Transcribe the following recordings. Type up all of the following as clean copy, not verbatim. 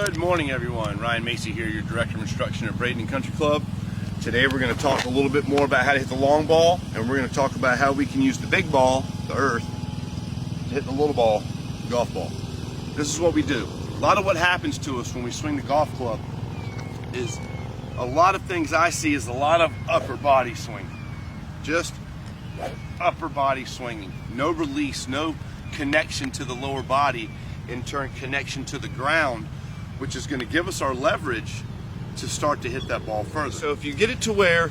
Good morning, everyone. Ryan Macy here, your Director of Instruction at Braden Country Club. Today we're going to talk a little bit more about how to hit the long ball, and we're going to talk about how we can use the big ball, the earth, to hit the little ball, the golf ball. This is what we do. A lot of what happens to us when we swing the golf club is a lot of things I see is a lot of upper body swing. Just upper body swinging. No release, no connection to the lower body, in turn connection to the ground, which is going to give us our leverage to start to hit that ball further. So if you get it to where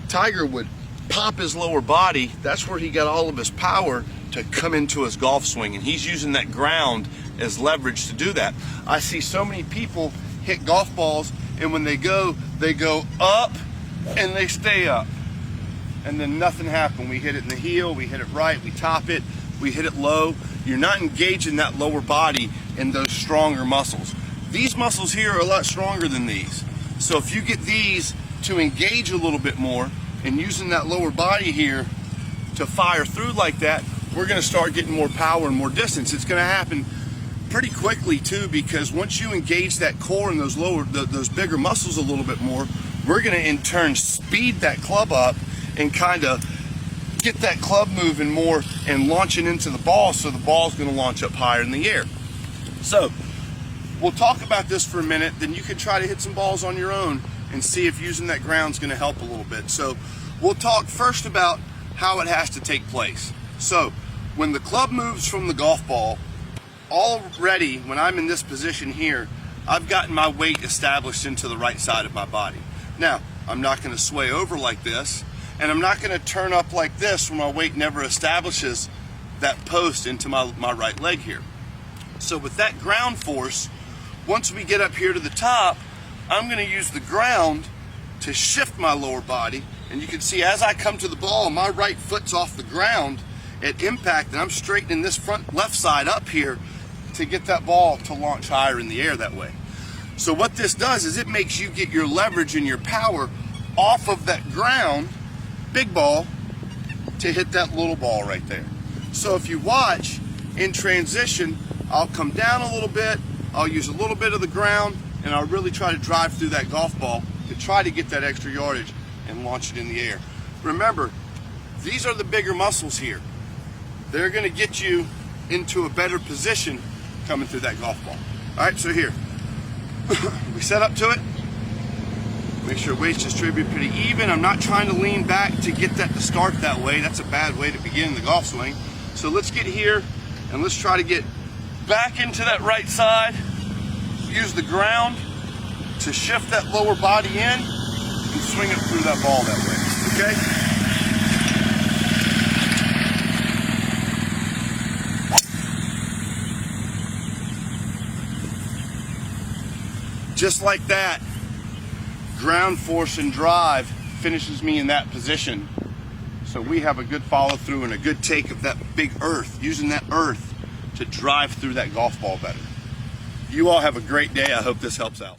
Tiger would pop his lower body, that's where he got all of his power to come into his golf swing, and he's using that ground as leverage to do that. I see so many people hit golf balls, and when they go up and they stay up, and then nothing happened. We hit it in the heel, we hit it right, we top it, we hit it low. You're not engaging that lower body in those stronger muscles. These muscles here are a lot stronger than these. So if you get these to engage a little bit more and using that lower body here to fire through like that, we're going to start getting more power and more distance. It's going to happen pretty quickly too, because once you engage that core and those bigger muscles a little bit more, we're going to in turn speed that club up and kind of get that club moving more and launching into the ball, so the ball's going to launch up higher in the air. So we'll talk about this for a minute, then you can try to hit some balls on your own and see if using that ground's going to help a little bit. So we'll talk first about how it has to take place. So when the club moves from the golf ball, already when I'm in this position here, I've gotten my weight established into the right side of my body. Now, I'm not going to sway over like this, and I'm not going to turn up like this where my weight never establishes that post into my right leg here. So with that ground force, once we get up here to the top, I'm going to use the ground to shift my lower body, and you can see as I come to the ball, my right foot's off the ground at impact, and I'm straightening this front left side up here to get that ball to launch higher in the air that way. So what this does is it makes you get your leverage and your power off of that ground, big ball, to hit that little ball right there. So if you watch, in transition, I'll come down a little bit, I'll use a little bit of the ground, and I'll really try to drive through that golf ball to try to get that extra yardage and launch it in the air. Remember, these are the bigger muscles here. They're going to get you into a better position coming through that golf ball. All right, so here, we set up to it. Make sure weight's distributed pretty even. I'm not trying to lean back to get that to start that way. That's a bad way to begin the golf swing. So let's get here and let's try to get back into that right side. Use the ground to shift that lower body in and swing it through that ball that way, okay? Just like that, ground force and drive finishes me in that position. So we have a good follow through and a good take of that big earth, using that earth to drive through that golf ball better. You all have a great day. I hope this helps out.